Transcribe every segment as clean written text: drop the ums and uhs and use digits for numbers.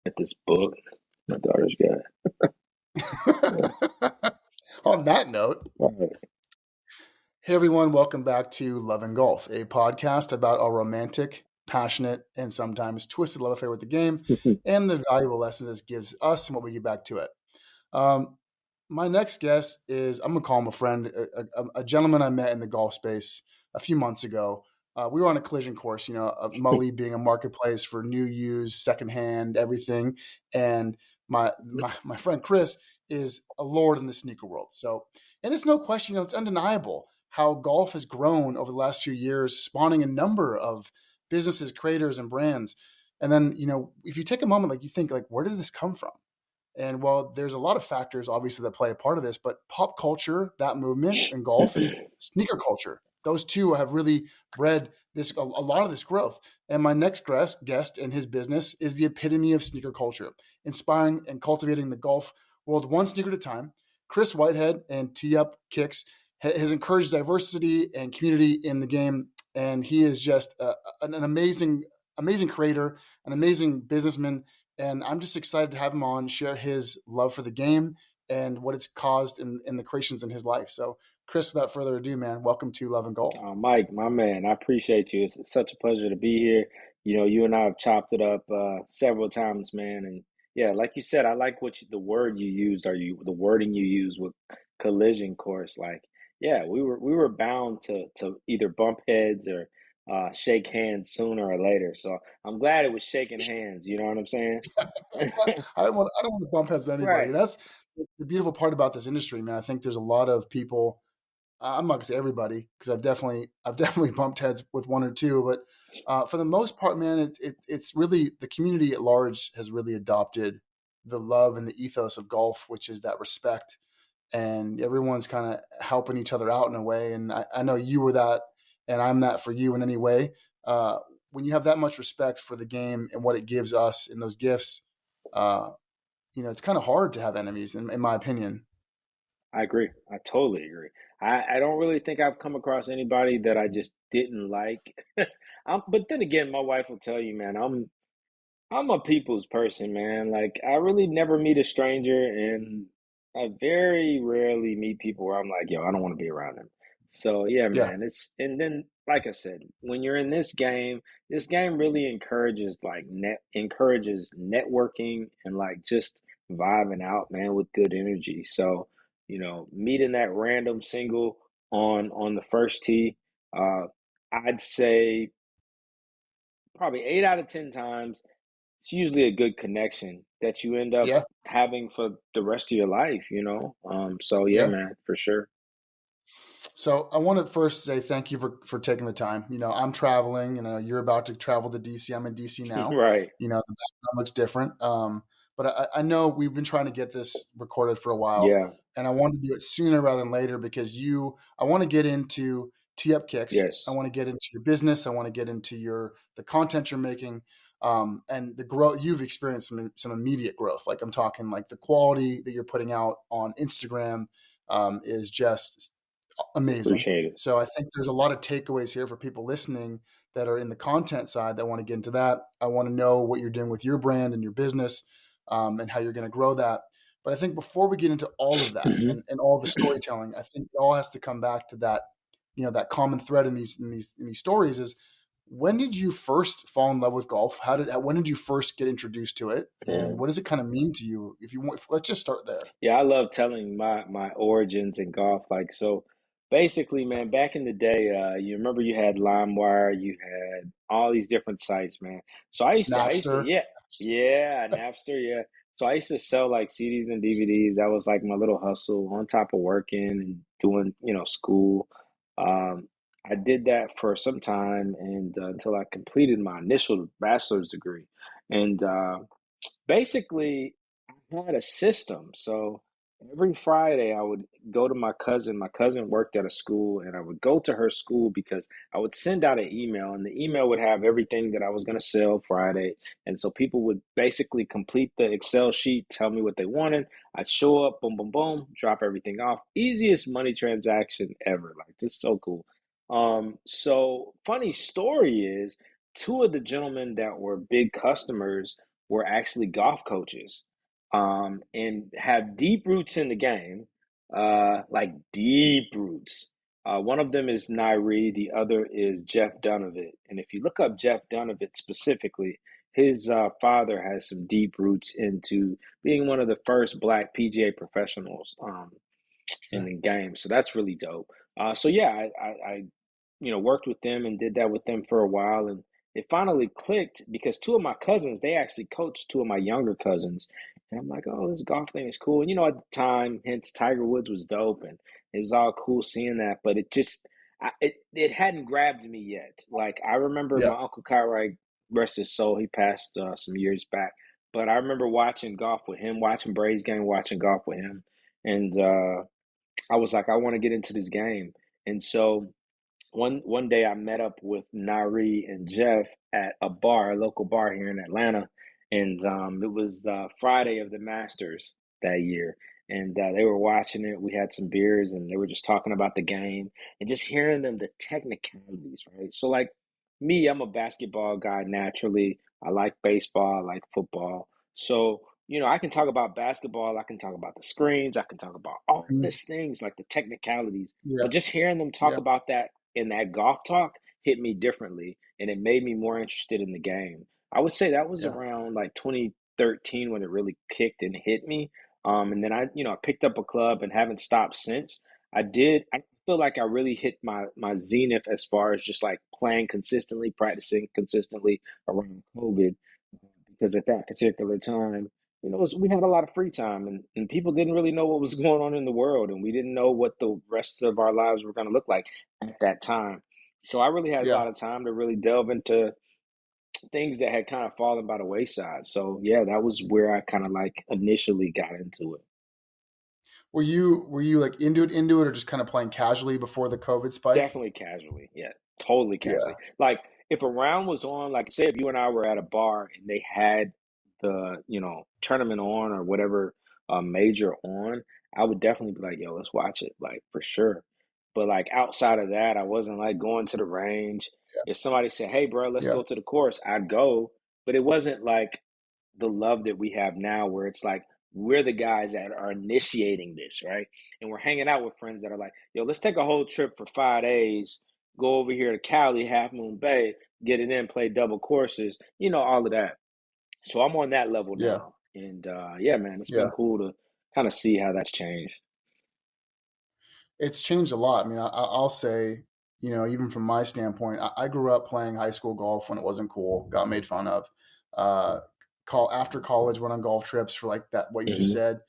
At this book my daughter's got. Yeah. On that note, All right. hey everyone, welcome back to Love and Golf, a podcast about our romantic, passionate, and sometimes twisted love affair with the game and the valuable lessons this gives us and what we give back to it. Um, my next guest is, I'm going to call him a friend, a gentleman I met in the golf space a few months ago. We were on a collision course, Mully being a marketplace for new, used, secondhand, everything. And my friend Chris is a lord in the sneaker world. So, and it's no question, it's undeniable how golf has grown over the last few years, spawning a number of businesses, creators, and brands. And then, if you take a moment, like you think, like, where did this come from? And while there's a lot of factors, obviously, that play a part of this, but pop culture, that movement in golf, and sneaker culture, those two have really bred a lot of this growth. And my next guest in his business is the epitome of sneaker culture, inspiring and cultivating the golf world one sneaker at a time. Chris Whitehead and Tee Up Kicks has encouraged diversity and community in the game, and he is just an amazing creator, an amazing businessman, and I'm just excited to have him on, share his love for the game and what it's caused in the creations in his life. So, Chris, without further ado, man, welcome to Love and Golf. Mike, my man, I appreciate you. It's such a pleasure to be here. You and I have chopped it up several times, man. And yeah, like you said, I like the word you used, or the wording you used with collision course. Like, yeah, we were bound to either bump heads or shake hands sooner or later. So I'm glad it was shaking hands. You know what I'm saying? I don't want to bump heads with anybody. Right. That's the beautiful part about this industry, man. I think there's a lot of people. I'm not gonna say everybody because I've definitely bumped heads with one or two, but for the most part, man, it's really the community at large has really adopted the love and the ethos of golf, which is that respect, and everyone's kind of helping each other out in a way. And I know you were that, and I'm that for you in any way. Uh, when you have that much respect for the game and what it gives us and those gifts, uh, it's kind of hard to have enemies, in my opinion. I agree. I totally agree. I don't really think I've come across anybody that I just didn't like. But then again, my wife will tell you, man, I'm a people's person, man. Like I really never meet a stranger, and I very rarely meet people where I'm like, yo, I don't want to be around them. So yeah, Yeah, man. And then like I said, when you're in this game really encourages networking and like just vibing out, man, with good energy. So, meeting that random single on the first tee, uh, I'd say probably 8 out of 10 times it's usually a good connection that you end up yeah, having for the rest of your life. So yeah, yeah. man, for sure. So I want to first say thank you for taking the time. I'm traveling. You're about to travel to DC. I'm in DC now. Right. The background looks different. But I know we've been trying to get this recorded for a while, Yeah. and I want to do it sooner rather than later because I want to get into tee up kicks. I Yes. want to get into your business. I want to get into the content you're making, and the growth you've experienced some immediate growth. Like I'm talking like the quality that you're putting out on Instagram is just amazing. Appreciate it. So I think there's a lot of takeaways here for people listening that are in the content side that want to get into that. I want to know what you're doing with your brand and your business, and how you're going to grow that. But I think before we get into all of that Hmm. and all the storytelling, I think it all has to come back to that, that common thread in these stories is when did you first fall in love with golf? When did you first get introduced to it? And Man. what does it kind of mean to you? If you want, let's just start there. Yeah, I love telling my origins in golf. Like so basically, man, back in the day, you remember you had LimeWire, you had all these different sites, man. So I used to, Napster. yeah, yeah, Napster, yeah. So I used to sell like CDs and DVDs. That was like my little hustle on top of working and doing, school. I did that for some time and until I completed my initial bachelor's degree. And basically, I had a system. So every Friday, I would go to my cousin. My cousin worked at a school, and I would go to her school because I would send out an email, and the email would have everything that I was going to sell Friday. And so people would basically complete the Excel sheet, tell me what they wanted. I'd show up, boom, boom, boom, drop everything off. Easiest money transaction ever. Like, just so cool. So funny story is two of the gentlemen that were big customers were actually golf coaches, and have deep roots in the game, like deep roots. One of them is Nairi, the other is Jeff Dunovit. And if you look up Jeff Dunovit specifically, his father has some deep roots into being one of the first black PGA professionals in Okay. the game. So that's really dope. So yeah, I worked with them and did that with them for a while, and it finally clicked because two of my cousins, they actually coached two of my younger cousins, and I'm like, oh, this golf thing is cool. And at the time, hence Tiger Woods was dope, and it was all cool seeing that, but it hadn't grabbed me yet. Like I remember Yeah. my uncle Kyrie, rest his soul, he passed some years back, but I remember watching golf with him, watching Braves game, watching golf with him, and I was like, I want to get into this game. And so one day I met up with Nari and Jeff at a bar, a local bar here in Atlanta, and it was Friday of the Masters that year, and they were watching it. We had some beers, and they were just talking about the game and just hearing them the technicalities, right? So like me, I'm a basketball guy naturally. I like baseball, I like football. So I can talk about basketball, I can talk about the screens, I can talk about all Mhm. these things like the technicalities, Yeah. but just hearing them talk Yeah. about that in that golf talk hit me differently, and it made me more interested in the game. I would say that was Yeah. around like 2013 when it really kicked and hit me. And then I picked up a club and haven't stopped since. I feel like I really hit my zenith as far as just like playing consistently, practicing consistently around COVID, because at that particular time, we had a lot of free time, and people didn't really know what was going on in the world, and we didn't know what the rest of our lives were going to look like at that time. So I really had a Yeah. lot of time to really delve into things that had kind of fallen by the wayside. So yeah, that was where I kind of like initially got into it. Were you like into it or just kind of playing casually before the COVID spike? Definitely casually. Yeah, totally Yeah. casually. Like if a round was on, like say if you and I were at a bar and they had the, tournament on or whatever major on, I would definitely be like, yo, let's watch it, like for sure. But like outside of that, I wasn't like going to the range. If somebody said, hey, bro, let's Yeah. go to the course, I'd go. But it wasn't like the love that we have now where it's like we're the guys that are initiating this, right? And we're hanging out with friends that are like, yo, let's take a whole trip for 5 days, go over here to Cali, Half Moon Bay, get it in, play double courses, all of that. So I'm on that level Yeah. now. And yeah, man, it's been Yeah. cool to kind of see how that's changed. It's changed a lot. I mean, I'll say, even from my standpoint, I grew up playing high school golf when it wasn't cool, got made fun of. Uh, after college, went on golf trips for like that, what you just Hmm. said,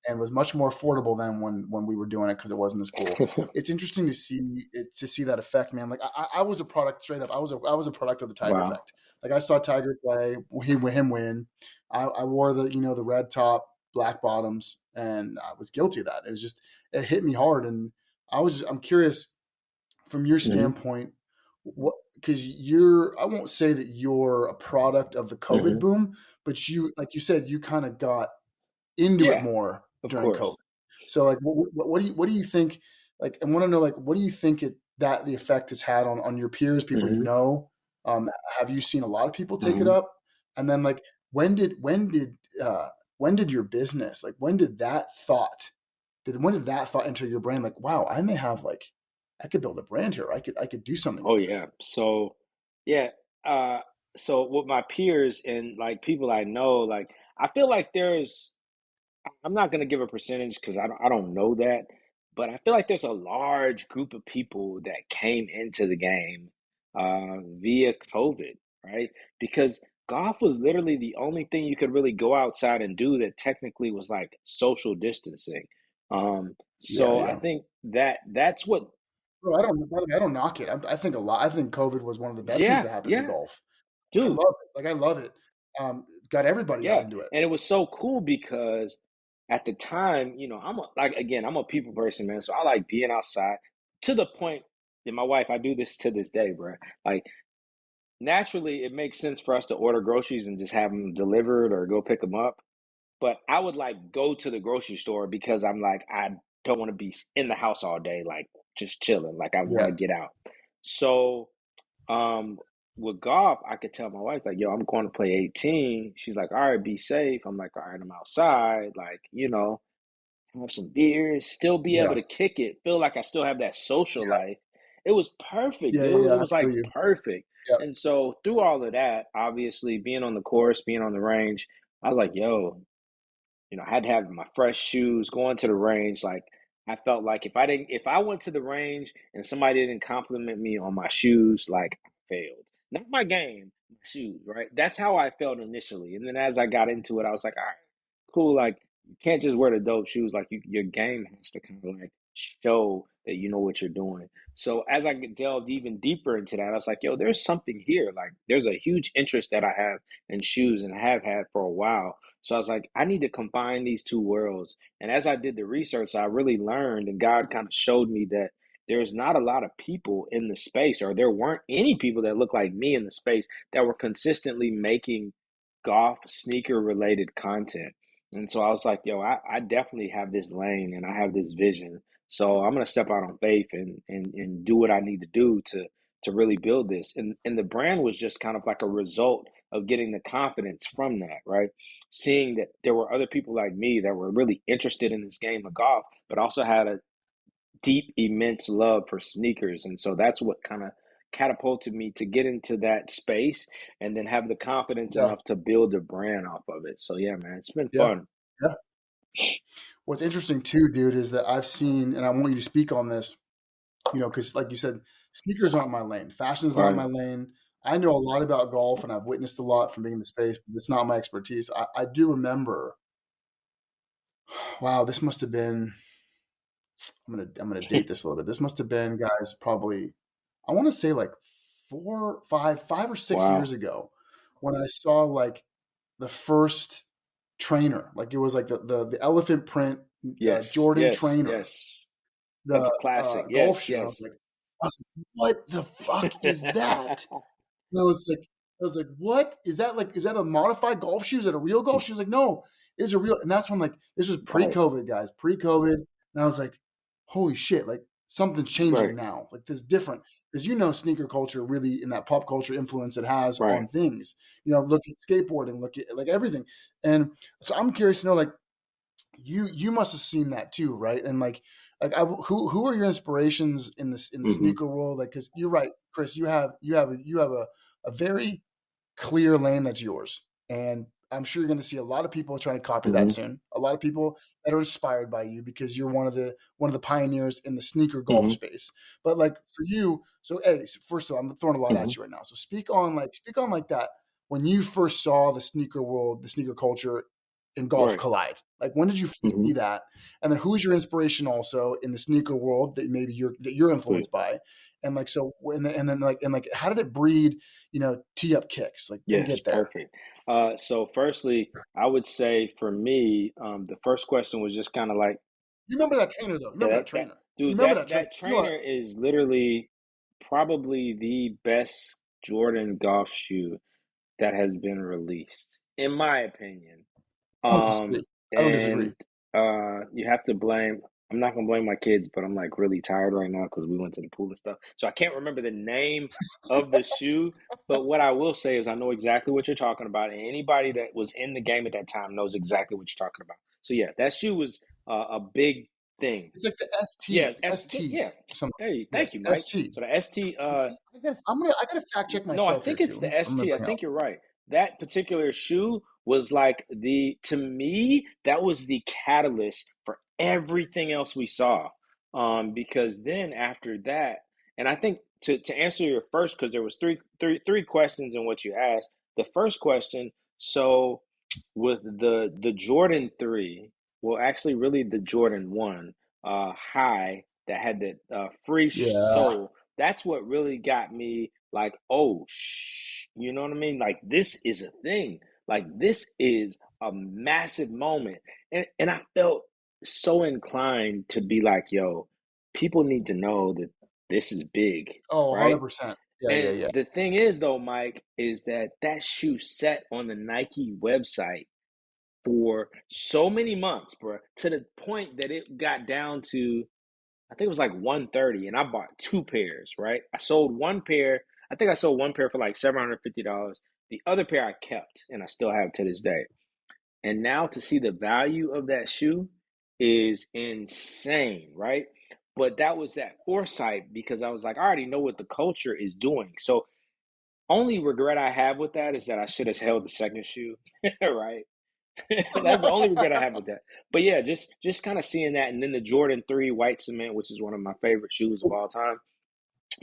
and was much more affordable than when we were doing it because it wasn't as cool. It's interesting to see that effect, man. Like I was a product straight up. I was a product of the Tiger Wow. effect. Like I saw Tiger play, him win. I wore the red top, black bottoms, and I was guilty of that. It was just it hit me hard, and I'm curious from your Hmm. standpoint, what because I won't say that you're a product of the COVID Hmm. boom, but you like you said you kind of got into it Yeah, more of during COVID. course. So like what do you think, like, I want to know, like, what do you think that the effect has had on your peers, people you Hmm. know? Have you seen a lot of people take it Hmm. up? And then like uh when did your business, like, when did that thought enter your brain, like, wow, I may have, like, I could build a brand here. I could do something with Oh yeah. this. So yeah. Uh, so with my peers and like people I know, like I feel like I'm not going to give a percentage because I don't know that, but I feel like there's a large group of people that came into the game via COVID, right? Because golf was literally the only thing you could really go outside and do that technically was like social distancing. Yeah, So I yeah. think that's what, Bro, by the way, I don't knock it. I think a lot. I think COVID was one of the best things yeah, that happened to yeah, golf. I dude. love it. Like, I love it. Got everybody Yeah, into it. and it was so cool because at the time, I'm a people person, man. So I like being outside to the point that my wife, I do this to this day, bro. Like naturally, it makes sense for us to order groceries and just have them delivered or go pick them up. But I would like go to the grocery store because I'm like I don't want to be in the house all day, like just chilling. Like I want Yeah. to get out. So with golf, I could tell my wife, like, yo, I'm going to play 18. She's like, all right, be safe. I'm like, all right, I'm outside. Like, have some beers, still be able Yeah. to kick it, feel like I still have that social Yeah. life. It was perfect, Yeah. Yeah. dude. Yeah. It I was like feel you. perfect. Yeah. And so through all of that, obviously being on the course, being on the range, I was like, yo, I had to have my fresh shoes going to the range. Like I felt like if I went to the range and somebody didn't compliment me on my shoes, like I failed. Not my game, my shoes, right? That's how I felt initially. And then as I got into it, I was like, all right, cool. Like you can't just wear the dope shoes. Like your game has to kind of like show that you know what you're doing. So as I delved even deeper into that, I was like, yo, there's something here. Like there's a huge interest that I have in shoes and have had for a while. So I was like, I need to combine these two worlds. And as I did the research, I really learned, and God kind of showed me that there's not a lot of people in the space, or there weren't any people that looked like me in the space that were consistently making golf sneaker related content. And so I was like, yo, I definitely have this lane and I have this vision. So I'm gonna step out on faith and do what I need to do to really build this. And the brand was just kind of like a result of getting the confidence from that, right? Seeing that there were other people like me that were really interested in this game of golf, but also had a deep, immense love for sneakers. And so that's what kind of catapulted me to get into that space and then have the confidence Yeah. enough to build a brand off of it. So yeah, man, it's been Yeah. fun. Yeah. What's interesting too, dude, is that I've seen, and I want you to speak on this, because like you said, sneakers aren't my lane. Fashion is not Right. my lane. I know a lot about golf and I've witnessed a lot from being in the space, but it's not my expertise. I do remember, wow, this must have been, I'm gonna date this a little bit. This must have been, guys, probably, I want to say like 5 or 6 years Wow. ago when I saw like the first trainer. Like it was like the elephant print Yes. Jordan Yes. trainer, Yes. That's the a classic. golf Yes. shoe. And Yes. I was like, what the fuck is that? And I was like, what is that? Like, is that a modified golf shoe? Is that a real golf shoe? She's like, no, it's a real. And that's when like this was Right. pre-COVID, guys, pre-COVID. And I was like, holy shit, like something's changing Right. now. Like this is different because sneaker culture really in that pop culture influence it has Right. on things. Look at skateboarding, look at like everything. And so I'm curious to know, like, you must have seen that too, right? And who are your inspirations in the Mm-hmm. sneaker world? Like, because you're right, Chris, you have a very clear lane that's yours, and I'm sure you're going to see a lot of people trying to copy that Mm-hmm. soon. A lot of people that are inspired by you because you're one of the pioneers in the sneaker golf Mm-hmm. space. But like for you, so hey, first of all, I'm throwing a lot Mm-hmm. at you right now. So speak on that when you first saw the sneaker world, the sneaker culture in golf Right. collide. Like when did you first Mm-hmm. see that? And then who's your inspiration also in the sneaker world that maybe you're Sweet. influenced by? And like so and how did it breed, tee up kicks, like then Yes, get there. perfect. So firstly, I would say for me, the first question was just kind of like, You remember that trainer though. You yeah, remember that that trainer. You dude, remember that that trainer. that trainer is literally probably the best Jordan golf shoe that has been released, in my opinion. I don't disagree. I don't disagree. And you have to blame. I'm not gonna blame my kids, but I'm like really tired right now because we went to the pool and stuff. So I can't remember the name of the shoe. But what I will say is I know exactly what you're talking about, and anybody that was in the game at that time knows exactly what you're talking about. So yeah, that shoe was a big thing. It's like the Yeah, ST, yeah. something. Hey, Yeah, thank you, Mike. ST. So the ST, I gotta fact check no, I myself here think too. it's the I'm gonna ST. I bring it up. think you're right. That particular shoe was like to me, that was the catalyst for everything else we saw. Because then after that, and I think to answer your first, because there was three questions in what you asked. The first question, so with the Jordan 3, well, actually, really the Jordan 1, high that had the free Yeah. sole. That's what really got me like, oh, you know what I mean? Like, this is a thing. Like, this is a massive moment. And I felt so inclined to be like, yo, people need to know that this is big, Oh, right? 100%. Yeah, yeah, And yeah. the thing is, though, Mike, is that that shoe set on the Nike website for so many months, bro, to the point that it got down to, I think it was like 130, and I bought two pairs, right? I sold one pair. I think I sold one pair for like $750. The other pair I kept and I still have to this day. And now to see the value of that shoe is insane, right? But that was that foresight because I was like, I already know what the culture is doing. So only regret I have with that is that I should have held the second shoe, right? That's the only regret I have with that. But yeah, just kind of seeing that, and then the Jordan 3 white cement, which is one of my favorite shoes of all time,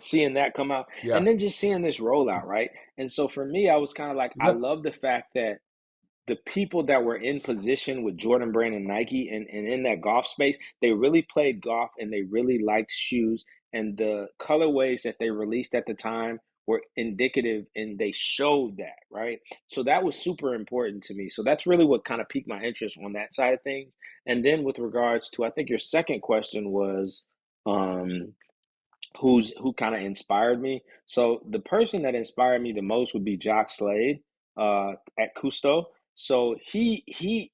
seeing that come out, Yeah. and then just seeing this rollout, right? And so for me, I was kind of like, I Yep. love the fact that the people that were in position with Jordan Brand and Nike and in that golf space, they really played golf and they really liked shoes. And the colorways that they released at the time were indicative and they showed that, right? So that was super important to me. So that's really what kind of piqued my interest on that side of things. And then with regards to, I think your second question was, um, who kind of inspired me. So the person that inspired me the most would be Jock Slade at Cousteau. So he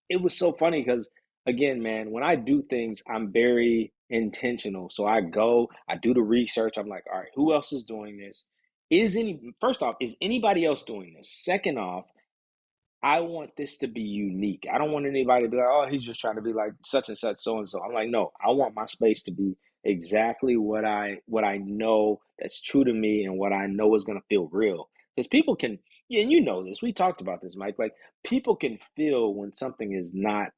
it was so funny because again, man, when I do things, I'm very intentional. So I go, I do the research. I'm like, all right, who else is doing this? Is any First off, is anybody else doing this? Second off, I want this to be unique. I don't want anybody to be like, oh, he's just trying to be like such and such, so and so. I'm like, no, I want my space to be exactly what I know that's true to me and what I know is gonna feel real. Because people can, yeah, and you know this. We talked about this, Mike. Like people can feel when something is not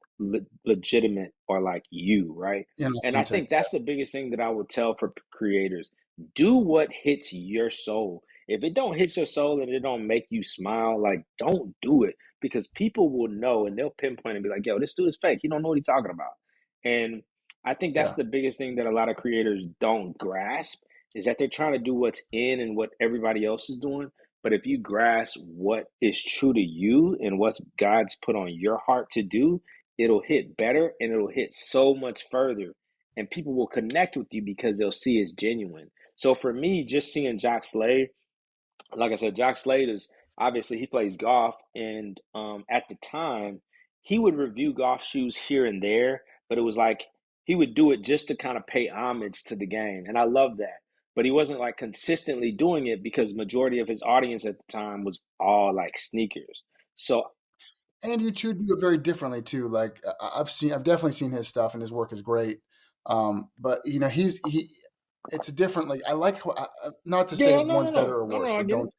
legitimate or like you, right? And I Inauthentic. think that's the biggest thing that I would tell for creators. Do what hits your soul. If it don't hit your soul and it don't make you smile, like don't do it because people will know and they'll pinpoint and be like, yo, this dude is fake. He don't know what he's talking about. And I think that's Yeah. the biggest thing that a lot of creators don't grasp is that they're trying to do what's in and what everybody else is doing. But if you grasp what is true to you and what's God's put on your heart to do, it'll hit better and it'll hit so much further. And people will connect with you because they'll see it's genuine. So for me, just seeing Jock Slade, like I said, Jock Slade is obviously he plays golf, and at the time he would review golf shoes here and there, but it was like he would do it just to kind of pay homage to the game, and I love that. But he wasn't like consistently doing it because majority of his audience at the time was all like sneakers. So And you two do it very differently too. Like I've definitely seen his stuff, and his work is great. But it's a different. Like I like, not to say yeah, no, no, one's better no, or no, worse. no, I So get don't it.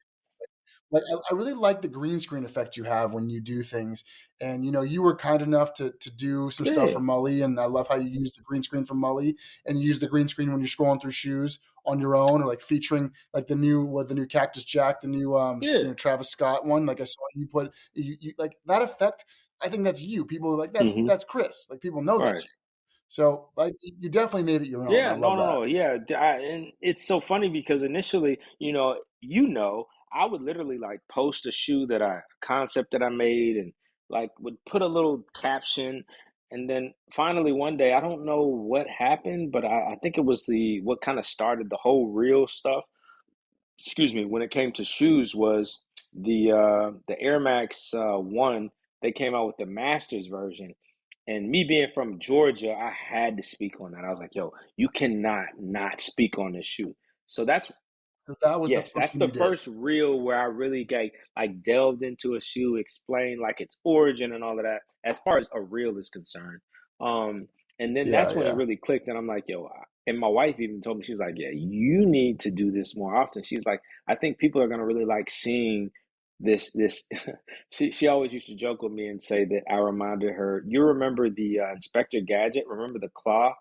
like. I really like the green screen effect you have when you do things. And you were kind enough to do some stuff Yeah, for Mully, and I love how you use the green screen for Mully, and you use the green screen when you're scrolling through shoes on your own, or like featuring like the new Cactus Jack, the new yeah. Travis Scott one. Like I saw you put you like that effect. I think that's you. People are like Mm-hmm. that's Chris. Like people know Right. that's you. So like you definitely made it your own. I Yeah, no, love no, that. no. Yeah, and it's so funny because initially, I would literally like post a shoe that I concept that I made and like would put a little caption, and then finally one day, I don't know what happened, but I think it was the what kind of started the whole real stuff, excuse me, when it came to shoes was the Air Max 1. They came out with the Masters version, and me being from Georgia, I had to speak on that. I was like, "Yo, you cannot not speak on this shoe." So that's So that was the Yes, first that's one the you did. first reel where I really get like delved into a shoe, explained like its origin and all of that, as far as a reel is concerned. Um, and then Yeah, that's when it yeah, really clicked, and I'm like, yo, and my wife even told me, she's like, yeah, you need to do this more often. She's like, I think people are gonna really like seeing this. She always used to joke with me and say that I reminded her. You remember the Inspector Gadget? Remember the claw,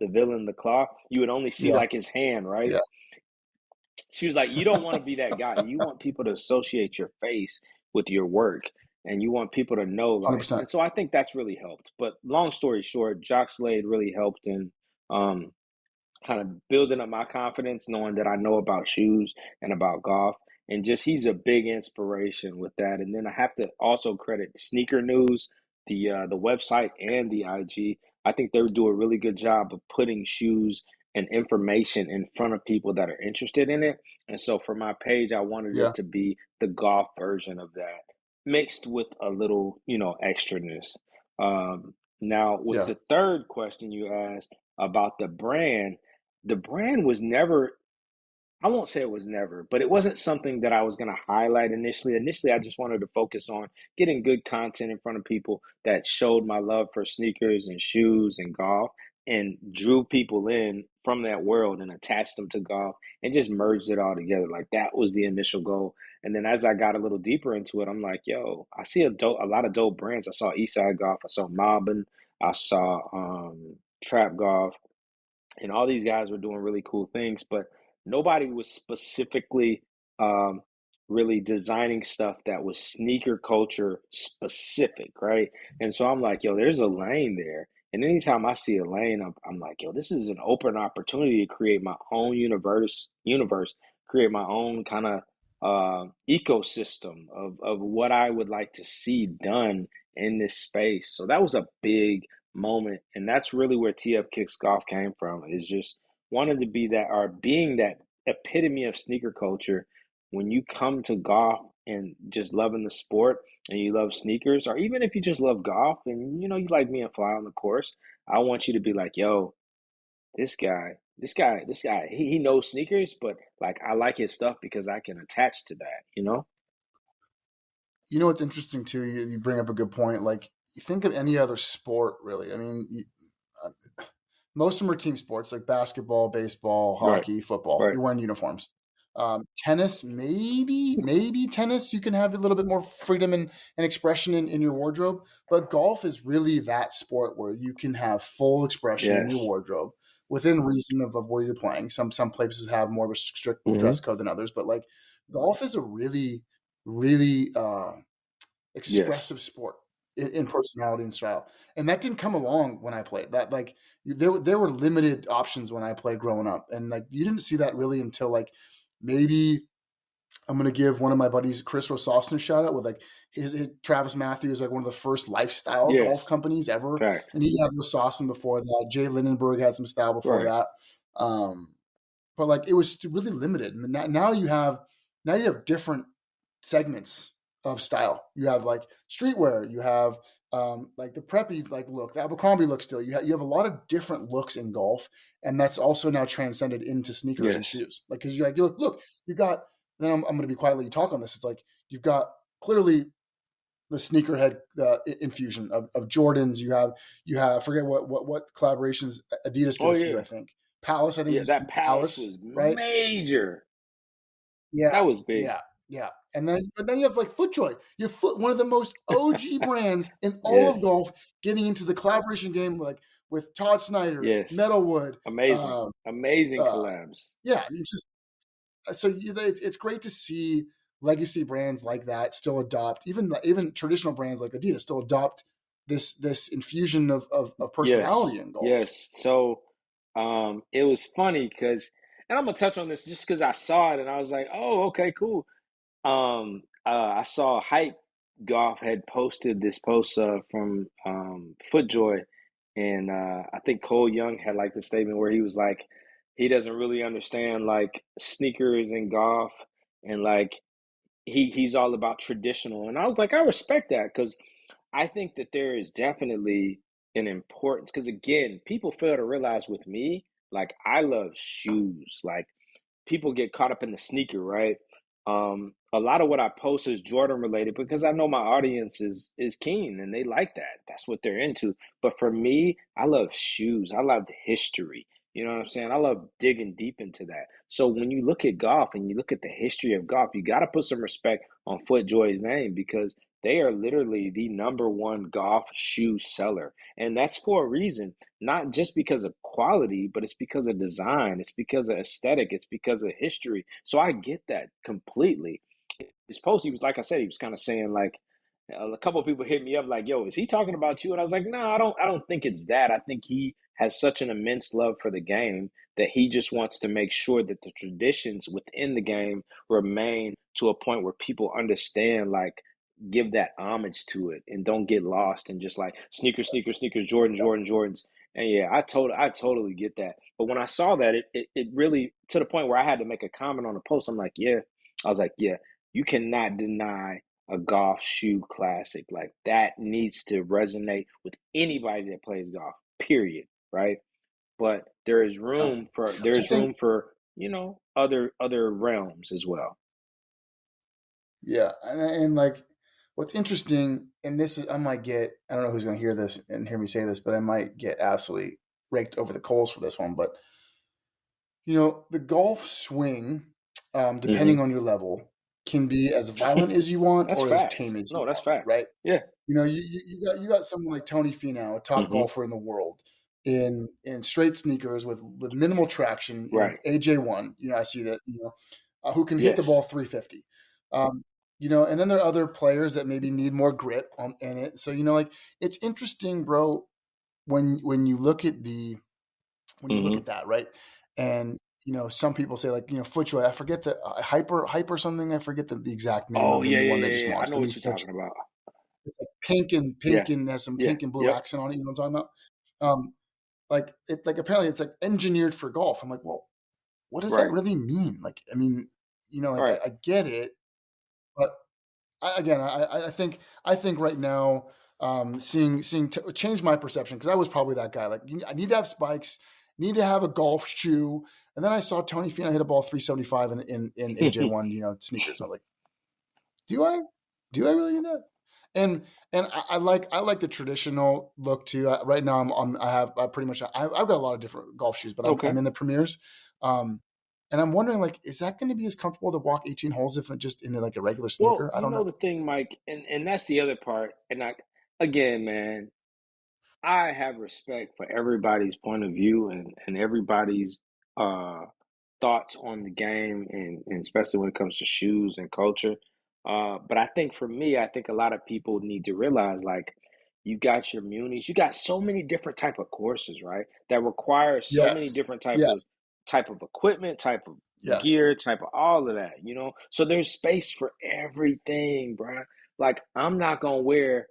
the villain, the claw? You would only see yeah, like his hand, right? yeah. She was like, you don't want to be that guy. You want people to associate your face with your work and you want people to know Hundred like, percent. and so I think that's really helped. But long story short, Jock Slade really helped in um kind of building up my confidence, knowing that I know about shoes and about golf. And just he's a big inspiration with that. And then I have to also credit Sneaker News, the website and the IG. I think they do a really good job of putting shoes and information in front of people that are interested in it. And so for my page, I wanted Yeah, it to be the golf version of that, mixed with a little, extraness. Now, with yeah. the third question you asked about the brand was never. I won't say it was never, but it wasn't something that I was going to highlight initially. Initially, I just wanted to focus on getting good content in front of people that showed my love for sneakers and shoes and golf and drew people in from that world and attached them to golf and just merged it all together. Like that was the initial goal. And then as I got a little deeper into it, I'm like, yo, I see a lot of dope brands. I saw Eastside Golf, I saw Mobbin, I saw Trap Golf, and all these guys were doing really cool things, but nobody was specifically um, really designing stuff that was sneaker culture specific, right? And so I'm like, yo, there's a lane there. And anytime I see a lane, I'm like, yo, this is an open opportunity to create my own universe, create my own kind of ecosystem of what I would like to see done in this space. So that was a big moment, and that's really where TF Kicks Golf came from. Is just wanted to be that or being that epitome of sneaker culture. When you come to golf and just loving the sport and you love sneakers, or even if you just love golf and you like being fly on the course, I want you to be like, yo, this guy, he knows sneakers, but like I like his stuff because I can attach to that. You know what's interesting too? You bring up a good point. Like, you think of any other sport, really. I mean, uh, most of them are team sports like basketball, baseball, Right, hockey, football. right. You're wearing uniforms. Tennis, maybe tennis, you can have a little bit more freedom and expression in your wardrobe. But golf is really that sport where you can have full expression in your Yes. wardrobe within reason of where you're playing. Some places have more of a strict dress Hmm. code than others, but like golf is a really Yes. expressive sport in personality and style. And that didn't come along when I played. That like there were limited options when I played growing up, and like you didn't see that really until like maybe I'm gonna give one of my buddies, Chris Rosofsson, a shout out with like his Travis Matthews, like one of the first lifestyle golf Yes. companies ever, Fact. and he had Rosofsson before that. Jay Lindenberg had some style before Right. that. Um, but like it was really limited. And now you have different segments of style. You have like streetwear. You have like the preppy like look, the Abercrombie look. Still, you have a lot of different looks in golf, and that's also now transcended into sneakers and Yes. shoes. Like because you look, you got. Then I'm going to be quietly talk on this. It's like you've got clearly the sneakerhead infusion of Jordans. You have forget what collaborations Adidas did Oh a few. yeah. I think Palace. I think Yeah, this that Palace Palace, was right? major. Yeah, That was big. yeah, yeah. And then you have like FootJoy. You have one of the most OG brands in all of Yes. golf getting into the collaboration game, like with Todd Snyder, Yes. Metalwood. Amazing. Um, Amazing uh, collabs. yeah, it's just it's great to see legacy brands like that still adopt even traditional brands like Adidas still adopt this infusion of personality Yes. in golf. Yes. So it was funny because and I'm gonna touch on this just because I saw it and I was like, oh, okay, cool. I saw Hype Golf had posted this post from FootJoy, and I think Cole Young had like the statement where he was like, he doesn't really understand like sneakers and golf, and like he's all about traditional. And I was like, I respect that because I think that there is definitely an importance because again, people fail to realize with me, like I love shoes, like people get caught up in the sneaker, right? A lot of what I post is Jordan related because I know my audience is keen and they like that. That's what they're into. But for me, I love shoes. I love history. You know what I'm saying? I love digging deep into that. So when you look at golf and you look at the history of golf, you got to put some respect on FootJoy's name because they are literally the number one golf shoe seller. And that's for a reason, not just because of quality, but it's because of design, it's because of aesthetic, it's because of history. So I get that completely. His post, he was like I said, he was kind of saying like a couple of people hit me up like, "Yo, is he talking about you?" And I was like, "No, I don't think it's that. I think he has such an immense love for the game that he just wants to make sure that the traditions within the game remain to a point where people understand like give that homage to it and don't get lost and just like sneakers, sneakers, sneakers, Jordan, Jordan, Jordans. And yeah, I totally get that. But when I saw that, it really to the point where I had to make a comment on the post. I'm like, yeah, I was like, yeah, you cannot deny a golf shoe classic. Like that needs to resonate with anybody that plays golf. Period. Right. But there is Yeah. room for I think other realms as well. Yeah, and like what's interesting, and this is I don't know who's going to hear this and hear me say this, but I might get absolutely raked over the coals for this one. But the golf swing, Hmm. depending on your level, can be as violent as you want That's or as facts. tame as you No, that's want, facts. right? Yeah. You got someone like Tony Finau, a top Hmm. golfer in the world, in straight sneakers with minimal traction in an Right. AJ1. I see that. Who can hit the ball Yes. 350. Um, and then there are other players that maybe need more grit in it. So like it's interesting, bro, when you look at Hmm. that, right? And some people say like FootJoy. I forget the hyper something. I forget the exact name Oh of the yeah, new one yeah, they yeah, just yeah. I launched. know The new what you're Foot. talking about. It's like pink and Yeah. has some Yeah. pink and blue Yep. accent on it. You know what I'm talking about? Like it's like apparently it's like engineered for golf. I'm like, well, what does that Right. really mean? Like, I mean, like Right. I get it, but I think right now, seeing change my perception because I was probably that guy. Like, I need to have spikes, need to have a golf shoe, and then I saw Tony Finau hit a ball 375 in AJ1, sneakers. I was like, do I really need that? And I like the traditional look too. Right now, I pretty much I've got a lot of different golf shoes, but I'm Okay. in the Premiers. Um, and I'm wondering, like, is that going to be as comfortable to walk 18 holes if it just into like a regular Well, sneaker? I don't the know. thing, Mike, and that's the other part. And again, man, I have respect for everybody's point of view and everybody's uh thoughts on the game and especially when it comes to shoes and culture. But I think for me, I think a lot of people need to realize like you got your munis, you got so many different type of courses, right? That require so many Yes, different type of yes, equipment, type of yes. gear, type of all of that. So there's space for everything, bruh. Like I'm not gonna wear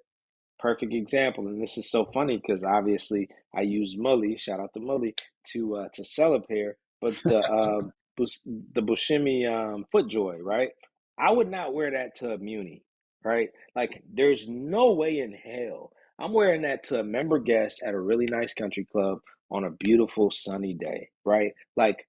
perfect example, and this is so funny because obviously I use Mully, shout out to Mully, to sell a pair, but the Bushimi FootJoy, right? I would not wear that to a Muni, right? Like, there's no way in hell I'm wearing that to a member guest at a really nice country club on a beautiful sunny day, right? Like,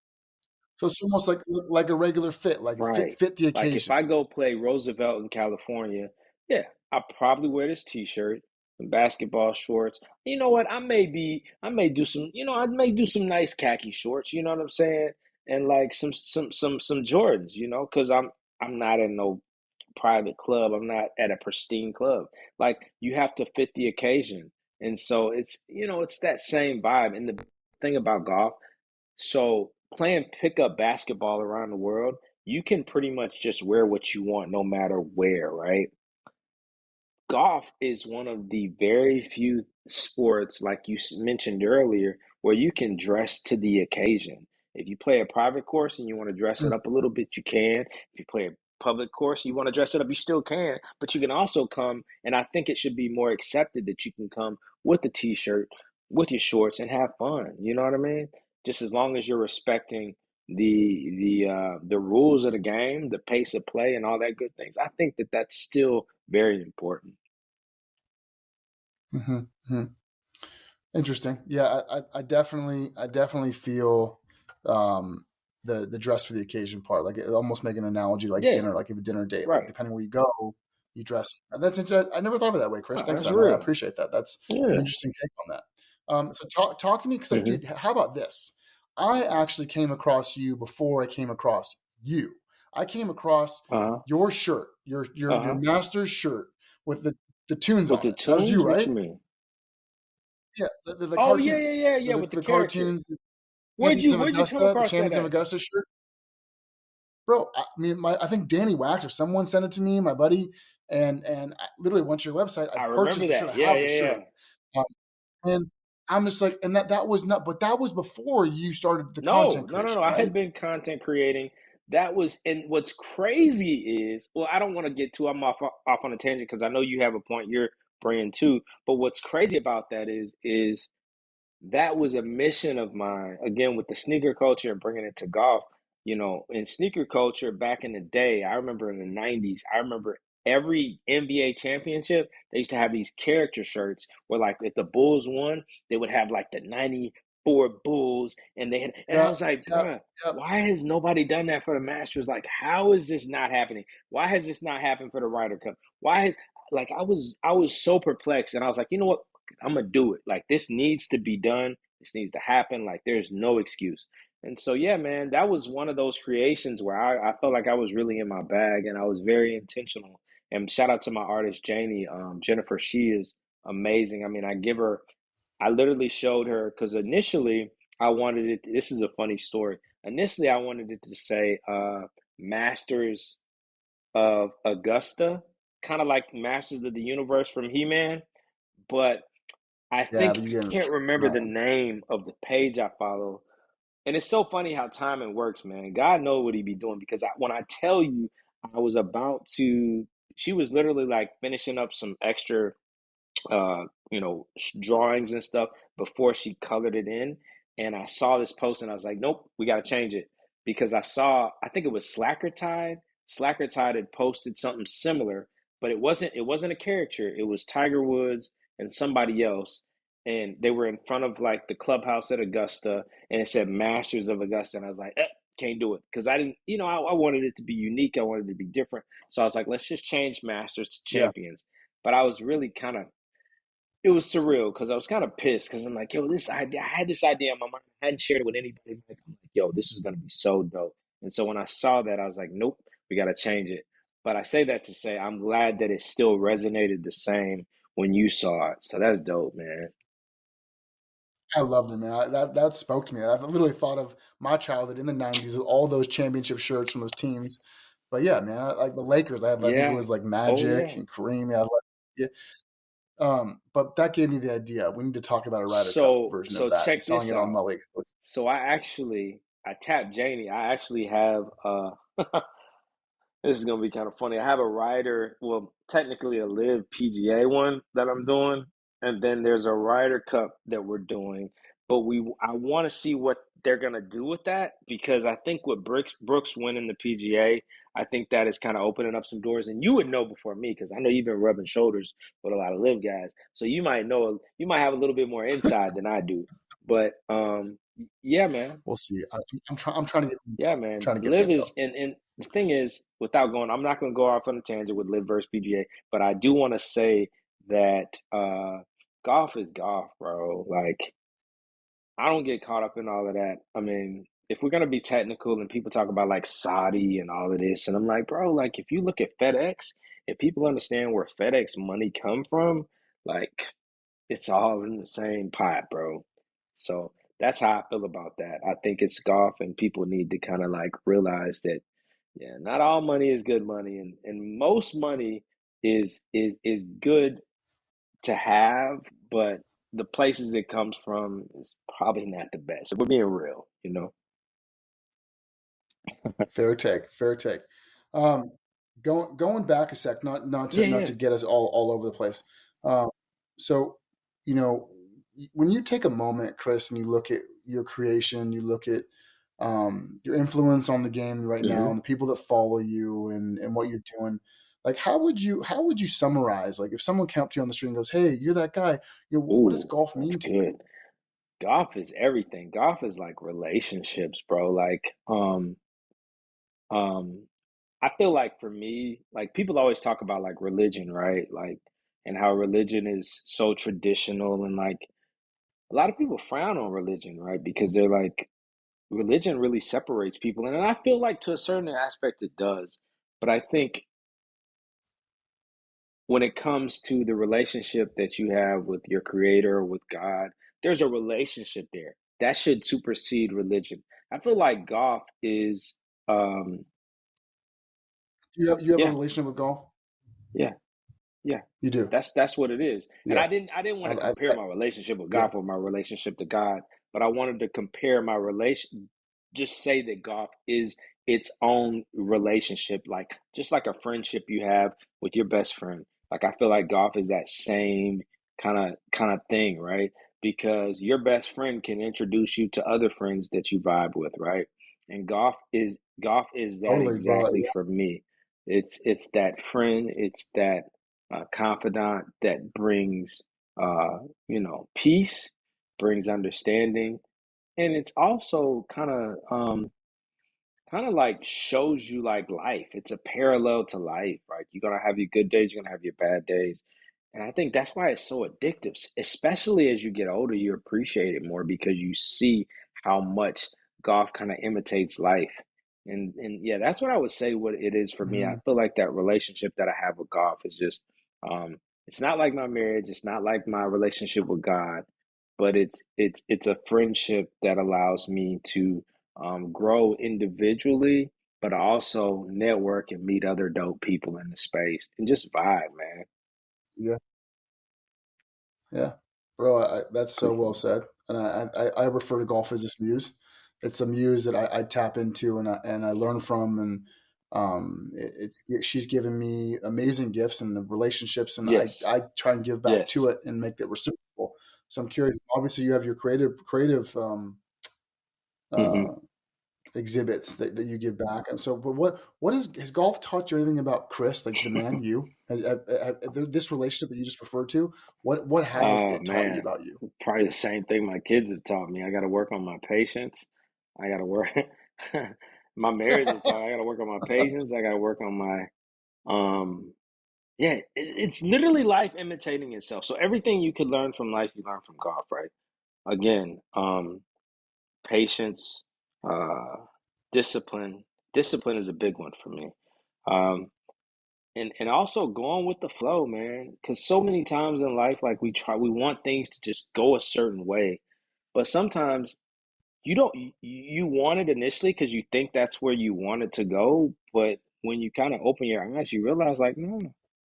So it's almost like a regular fit, like fit right. fit the Like if occasion. I go play Roosevelt in California, yeah, I'll probably wear this t-shirt, some basketball shorts. You know what? I may do I may do some nice khaki shorts, you know what I'm saying? And like some Jordans, because I'm not in no private club. I'm not at a pristine club. Like you have to fit the occasion. And so it's that same vibe. And the thing about golf, so playing pickup basketball around the world, you can pretty much just wear what you want no matter where, right? Golf is one of the very few sports, like you mentioned earlier, where you can dress to the occasion. If you play a private course and you want to dress it Mm, up a little bit, you can. If you play a public course, you want to dress it up, you still can. But you can also come, and I think it should be more accepted that you can come with a t-shirt, with your shorts, and have fun. You know what I mean? Just as long as you're respecting the rules of the game, the pace of play, and all that good things. I think that that's still very important. mhm, mhm. Interesting. Yeah, I definitely feel the dress for the occasion part. Like almost make an analogy like Yeah, dinner, like if a dinner date, like right. depending where you go, you dress. That's interesting. I never thought of it that way, Chris. Oh, Thanks that's for that, man. I real. appreciate that. That's an Yeah. interesting take on that. So talk to me because, like, Hmm. dude, how about this? I actually came across you before I came across you. I came across Uh-huh. your shirt, your Uh-huh. master's shirt with the tunes With on the it. That was you, tunes, what right? you mean? Yeah, the Oh yeah, yeah, cartoons. yeah, It yeah, was with the the character. cartoons, the Champions of Where'd you come Augusta, the across that Champions of at? Augusta shirt. Bro, I mean, I think Danny Wax or someone sent it to me, my buddy, and I literally went to your website. I I remember purchased the shirt. that. I Yeah, have the yeah, shirt, yeah. um, and I'm just like, and that was not, but that was before you started the No, content no, no, no. creation, I had right? been content creating. That was, and what's crazy is, well, I don't want to get too. I'm off on a tangent because I know you have a point you're bringing too. But what's crazy about that is that was a mission of mine again with the sneaker culture and bringing it to golf. In sneaker culture back in the day, I remember in the 90s, I remember every NBA championship, they used to have these character shirts where, like, if the Bulls won, they would have like the 94 four bulls, and I Yep, was like, yep, bruh, yep. why has nobody done that for the Masters? Like, how is this not happening? Why has this not happened for the Ryder Cup? Why has like I was so perplexed, and I was like, you know what? I'm gonna do it. Like, this needs to be done. This needs to happen. Like, there's no excuse. And so, yeah, man, that was one of those creations where I felt like I was really in my bag, and I was very intentional. And shout out to my artist Janie, Jennifer. She is amazing. I mean, I literally showed her because initially I wanted it. This is a funny story. Initially, I wanted it to say Masters of Augusta, kind of like Masters of the Universe from He-Man. But Yeah, but I you gave him can't remember that the one. name of the page I follow. And it's so funny how timing works, man. God knows what he be doing because when I tell you, I was about to, she was literally like finishing up some extra drawings and stuff before she colored it in. And I saw this post and I was like, nope, we got to change it because I think it was Slacker Tide. Slacker Tide had posted something similar, but it wasn't a character. It was Tiger Woods and somebody else. And they were in front of like the clubhouse at Augusta and it said Masters of Augusta. And I was like, can't do it because I didn't, I wanted it to be unique. I wanted it to be different. So I was like, let's just change Masters to Yeah, Champions. But I was really kind of it was surreal because I was kind of pissed because I'm like, yo, this idea, I had this idea in my mind. I hadn't shared it with anybody. Like, I'm like, yo, this is gonna be so dope. And so when I saw that, I was like, nope, we gotta change it. But I say that to say I'm glad that it still resonated the same when you saw it. So that's dope, man. I loved it, man. That spoke to me. I've literally thought of my childhood in the '90s with all those championship shirts from those teams. But yeah, man, like the Lakers, I think it Yeah. was like Oh Magic yeah. and Kareem. Yeah. But that gave me the idea. We need to talk about a Ryder Cup version of So that and check selling this it on out. the Lakes. So I tapped Janie. I actually have this is gonna be kind of funny. I have a rider, well, technically a live PGA one that I'm doing, and then there's a Ryder Cup that we're doing. But I want to see what they're gonna do with that because I think with Brooks winning the PGA, I think that is kind of opening up some doors. And you would know before me because I know you've been rubbing shoulders with a lot of live guys, so you might have a little bit more inside than I do. But yeah, man. We'll see. I'm trying to get Yeah, man. trying to get the Live intel. is and the thing is, without going, I'm not going to go off on a tangent with Live versus PGA, but I do want to say that golf is golf, bro. Like I don't get caught up in all of that. I mean, if we're gonna be technical and people talk about like Saudi and all of this, and I'm like, bro, like if you look at FedEx, if people understand where FedEx money come from, like it's all in the same pot, bro. So that's how I feel about that. I think it's golf, and people need to kind of like realize that, yeah, not all money is good money, and most money is good to have, but the places it comes from is probably not the best. If we're being real, you know. Fair take. Fair take. Um, going back a sec, Yeah, not yeah. to get us all over the place. Um, so you know, when you take a moment, Chris, and you look at your creation, you look at your influence on the game right now, Hmm. and the people that follow you, and what you're doing. Like, how would you summarize? Like, if someone came up to you on the street and goes, "Hey, you're that guy," what does Ooh, golf that's mean to good. you? Golf is everything. Golf is like relationships, bro. Like, um, I feel like for me, like people always talk about like religion, right? Like, and how religion is so traditional, and like a lot of people frown on religion, right? Because they're like, religion really separates people. And I feel like to a certain aspect it does. But I think when it comes to the relationship that you have with your creator, with God, there's a relationship there. That should supersede religion. I feel like golf is, um, You have a yeah, relationship with golf? yeah. Yeah, You do. that's what it is. And Yeah. I didn't want to compare I my relationship with yeah. golf with my relationship to God, but I wanted to compare my relation just say that golf is its own relationship, like just like a friendship you have with your best friend. Like I feel like golf is that same kind of thing, right? Because your best friend can introduce you to other friends that you vibe with, right? And golf is that Totally, bro. exactly for me. It's that friend, it's that confidant that brings, peace, brings understanding. and it's also kind of like shows you like life. It's a parallel to life, right? You're gonna have your good days, you're gonna have your bad days. And I think that's why it's so addictive, especially as you get older, you appreciate it more because you see how much golf kind of imitates life. And yeah, that's what I would say what it is for me. I Mm, feel like that relationship that I have with golf is just um it's not like my marriage, it's not like my relationship with God, but it's a friendship that allows me to grow individually, but also network and meet other dope people in the space and just vibe, man. yeah, yeah, bro. That's so well Appreciate said. And I refer to golf as this muse. It's a muse that I tap into and I learn from, and she's given me amazing gifts and the relationships, and it. Yes, I try and give back to yes. it and make that reciprocal. So I'm curious. Obviously, you have your creative Hmm. uh, exhibits that you give back. And so, but what has golf taught you anything about Chris, like the man, you, this relationship that you just referred to? What has Oh it taught you man, about you? probably the same thing my kids have taught me. I got to work on my patience. I got to work. My marriage has taught me I got to work on my patience. I got to work on my yeah. It's literally life imitating itself. So everything you could learn from life, you learn from golf, right? Again, patience, uh, discipline. Discipline is a big one for me. Um, and also going with the flow, man. Because so many times in life, like we want things to just go a certain way, but sometimes you don't. You want it initially because you think that's where you want it to go, but when you kind of open your eyes, you realize like, no,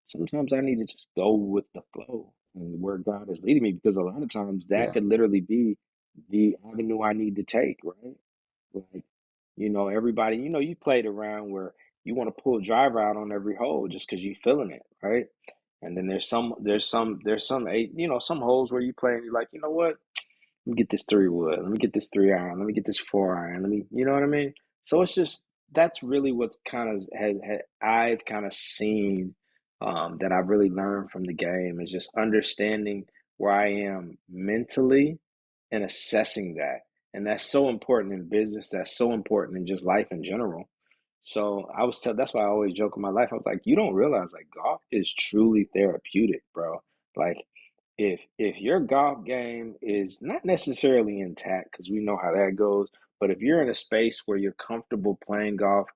sometimes I need to just go with the flow and where God is leading me. Because a lot of times that Yeah, could literally be the avenue I need to take, right? Like, everybody, you played around where you want to pull driver out on every hole just because you feeling it, right? And then there's some eight, some holes where you play and you're like, you know what? Let me get this 3 wood. Let me get this 3 iron. Let me get this 4 iron. You know what I mean? So it's just that's really what's kind of has I've kind of seen that I've really learned from the game is just understanding where I am mentally and assessing that. And that's so important in business. That's so important in just life in general. So that's why I always joke in my life. I was like, you don't realize like golf is truly therapeutic, bro. Like if your golf game is not necessarily intact, because we know how that goes, but if you're in a space where you're comfortable playing golf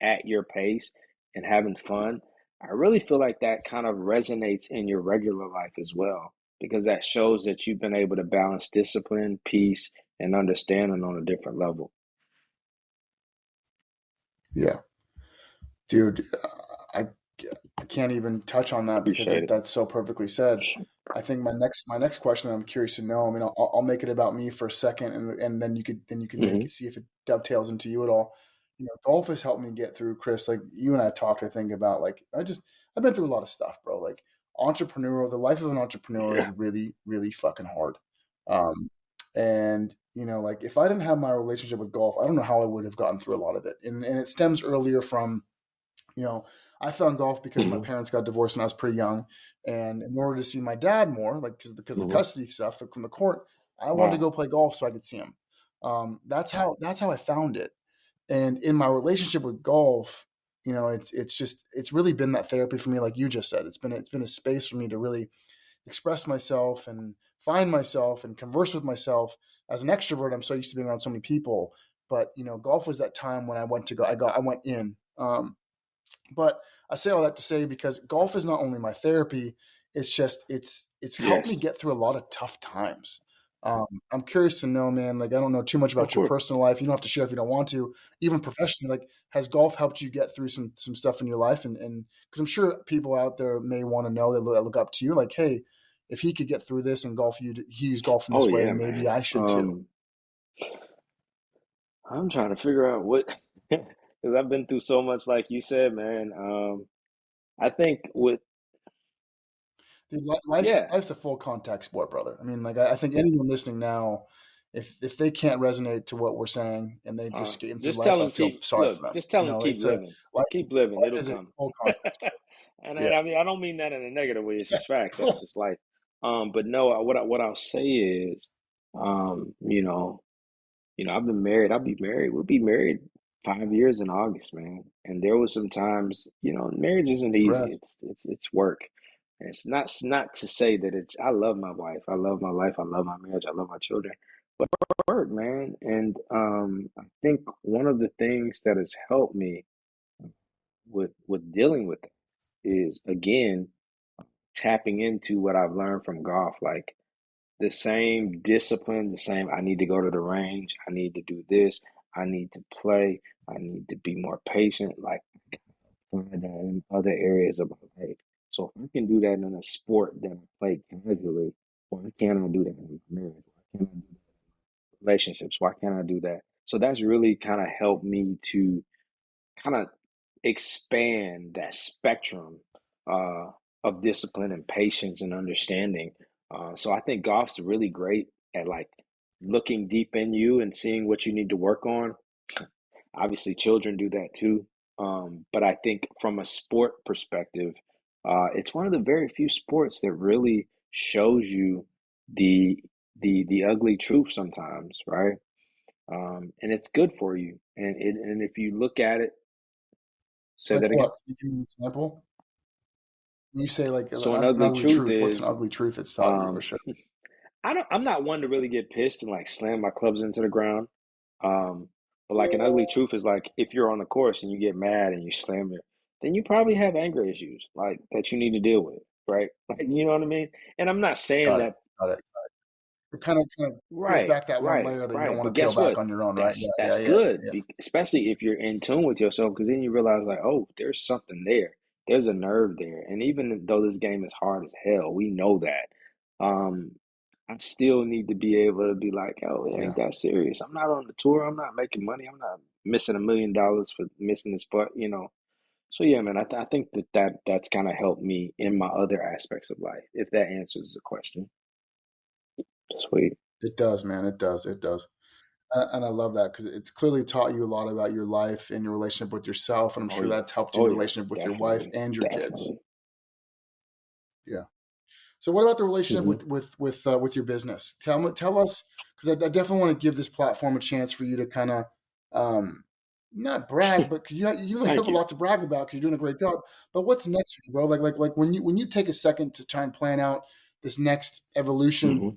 at your pace and having fun, I really feel like that kind of resonates in your regular life as well, because that shows that you've been able to balance discipline, peace, and understanding on a different level. yeah, dude. I I can't even touch on that because Appreciate it. that's so perfectly said. I think my next question I'm curious to know. I mean, I'll make it about me for a second, and then you can make Hmm. it see if it dovetails into you at all. Golf has helped me get through, Chris. Like you and I talked, I think about like I've been through a lot of stuff, bro. Like the life of an entrepreneur is Yeah. really, really fucking hard. Um, and like if I didn't have my relationship with golf, I don't know how I would have gotten through a lot of it. And it stems earlier from you know, I found golf because my Hmm. parents got divorced when I was pretty young, and in order to see my dad more, like because of Hmm. custody stuff from the court, I wanted to Wow. go play golf so I could see him. That's how I found it. And in my relationship with golf, it's really been that therapy for me, like you just said. It's been a space for me to really express myself and find myself and converse with myself. As an extrovert, I'm so used to being around so many people, but golf was that time when I went to go. I went in. But I say all that to say because golf is not only my therapy, it's helped me Yes. get through a lot of tough times. I'm curious to know, man. Like I don't know too much Of about your course. personal life. You don't have to share if you don't want to. Even professionally, like has golf helped you get through some stuff in your life? And because I'm sure people out there may want to know that look up to you. Like, hey, if he could get through this and he used golf in Oh this way, yeah, maybe I man. should too. I'm trying to figure out what, because I've been through so much, like you said, man. I think with, Dude, life's yeah, life's a full contact sport, brother. I mean, like I think anyone listening now, if they can't resonate to what we're saying and they just skating through just tell life, I them feel keep, sorry look, for them. just tell them keep It's a living, life keep is living. life It'll is a come. full contact sport. And Yeah, I mean, I don't mean that in a negative way. It's just facts. That's just life. But no, what I'll say is, you know. I've been married. I'll be married. We'll be married 5 years in August, man. And there was some times, marriage isn't easy. Congrats. It's work. And it's not to say that it's. I love my wife. I love my life. I love my marriage. I love my children. But it's work, man. And I think one of the things that has helped me with dealing with it is again tapping into what I've learned from golf. Like the same discipline, the same, I need to go to the range, I need to do this, I need to play, I need to be more patient. Like, find that in other areas of my life. So if I can do that in a sport that I play casually, why can't I do that in my marriage? Why can't I do that in relationships? Why can't I do that? So that's really kind of helped me to kind of expand that spectrum uh, of discipline and patience and understanding. So I think golf's really great at like looking deep in you and seeing what you need to work on. Obviously, children do that too. But I think from a sport perspective, it's one of the very few sports that really shows you the the ugly truth sometimes, right? And it's good for you. And if you look at it, say Like that again. what? Can you give me an example? You say like So an an ugly ugly truth truth. What's an is, ugly truth it's taught you or um, showed you? I'm not one to really get pissed and like slam my clubs into the ground. Um, but like an ugly truth is like if you're on the course and you get mad and you slam it, then you probably have anger issues like that you need to deal with, right? Like you know what I mean? And I'm not saying Got it. that. Got it. It kind of peels Right, back that one right, layer that you don't right. want But to peel guess back what? on your own, right? That's Yeah. that's Yeah. Yeah. good, especially if you're in tune with yourself, because then you realize like, oh, there's something there. There's a nerve there. And even though this game is hard as hell, we know that. Um, I still need to be able to be like, oh, it Yeah. ain't Yeah. that serious. I'm not on the tour. I'm not making money. I'm not missing $1 million for missing this putt. So yeah, man, I think that's kind of helped me in my other aspects of life, if that answers the question. Sweet. It does, man. It does. It does. And I love that because it's clearly taught you a lot about your life and your relationship with yourself, and I'm Oh sure yeah. that's helped you in Oh your yeah. relationship with your wife Definitely. and your kids. Definitely. Yeah. So, what about the relationship Hmm. with your business? Tell us because I definitely want to give this platform a chance for you to kind of not brag, but 'cause you have Thank a you. lot to brag about because you're doing a great job. But what's next for you, bro? Like when you take a second to try and plan out this next evolution Hmm.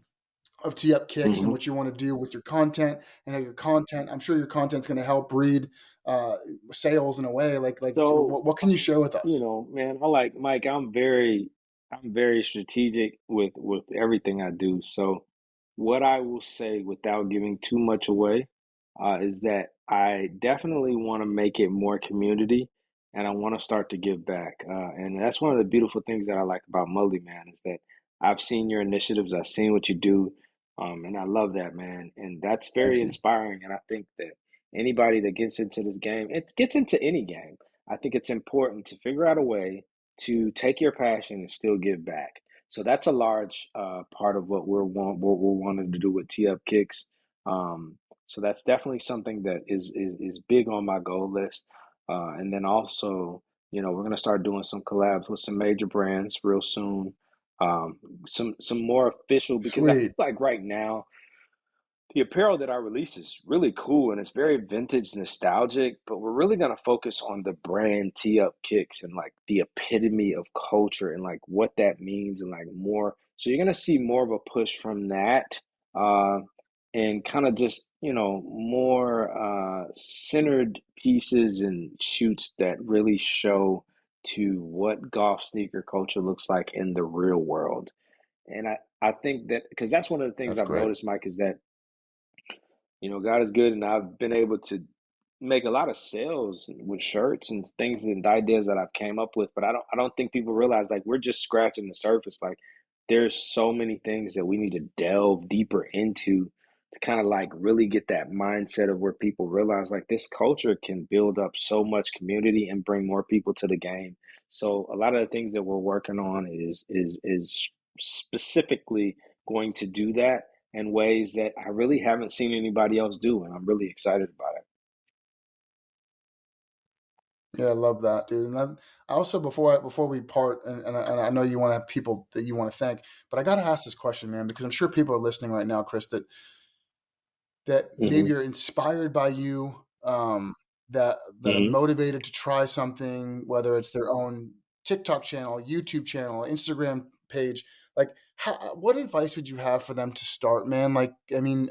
of tee up kicks and Hmm. what you want to do with your content and how your content. I'm sure your content's going to help breed uh, sales in a way. So, What can you share with us? man, I like Mike. I'm very strategic with everything I do. So, what I will say without giving too much away, is that I definitely want to make it more community, and I want to start to give back. And that's one of the beautiful things that I like about Mully, man, is that I've seen your initiatives, I've seen what you do, and I love that, man. And that's Thank very you. inspiring. And I think that anybody that gets into this game, it gets into any game. I think it's important to figure out a way to take your passion and still give back. So that's a large part of what we're wanting to do with Tee Up Kicks. So that's definitely something that is big on my goal list. And then also, we're gonna start doing some collabs with some major brands real soon. Um, some more official because I feel Sweet. like right now the apparel that I release is really cool and it's very vintage nostalgic, but we're really going to focus on the brand Tee Up Kicks and like the epitome of culture and like what that means and like more. So you're going to see more of a push from that, uh, and kind of just, more centered pieces and shoots that really show to what golf sneaker culture looks like in the real world. And I think that because that's one of the things That's I've great. noticed, Mike, is that God is good, and I've been able to make a lot of sales with shirts and things and ideas that I've came up with. But I don't think people realize like we're just scratching the surface. Like there's so many things that we need to delve deeper into to kind of like really get that mindset of where people realize like this culture can build up so much community and bring more people to the game. So a lot of the things that we're working on is specifically going to do that in ways that I really haven't seen anybody else do, and I'm really excited about it. Yeah, I love that, dude. And I also before we part, and I know you want to have people that you want to thank, but I got to ask this question, man, because I'm sure people are listening right now, Chris. That that Hmm. maybe are inspired by you, that are Hmm. motivated to try something, whether it's their own TikTok channel, YouTube channel, Instagram page. Like, what advice would you have for them to start, man? Like, I mean,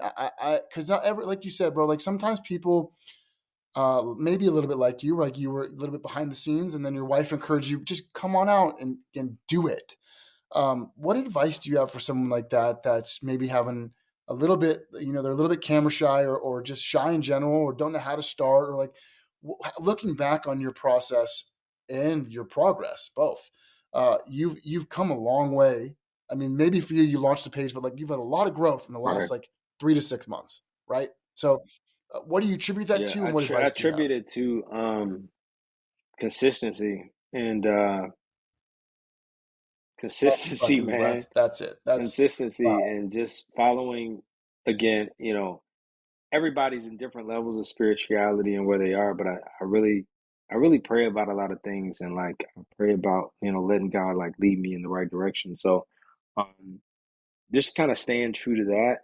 because not ever, like you said, bro. Like sometimes people, maybe a little bit like you were a little bit behind the scenes, and then your wife encouraged you, just come on out and do it. What advice do you have for someone like that that's maybe having a little bit, they're a little bit camera shy, or just shy in general, or don't know how to start, or like looking back on your process and your progress, both, you've come a long way. I mean, maybe for you, you launched the page, but like you've had a lot of growth in the last Right. like 3 to 6 months, right? So, what do you attribute that Yeah, to, and what I advice do you attribute have? it to consistency and That's consistency, fucking man. that's it. That's Consistency wow, and just following again, everybody's in different levels of spirituality and where they are, but I really pray about a lot of things and like I pray about, letting God like lead me in the right direction. So um just kind of staying true to that.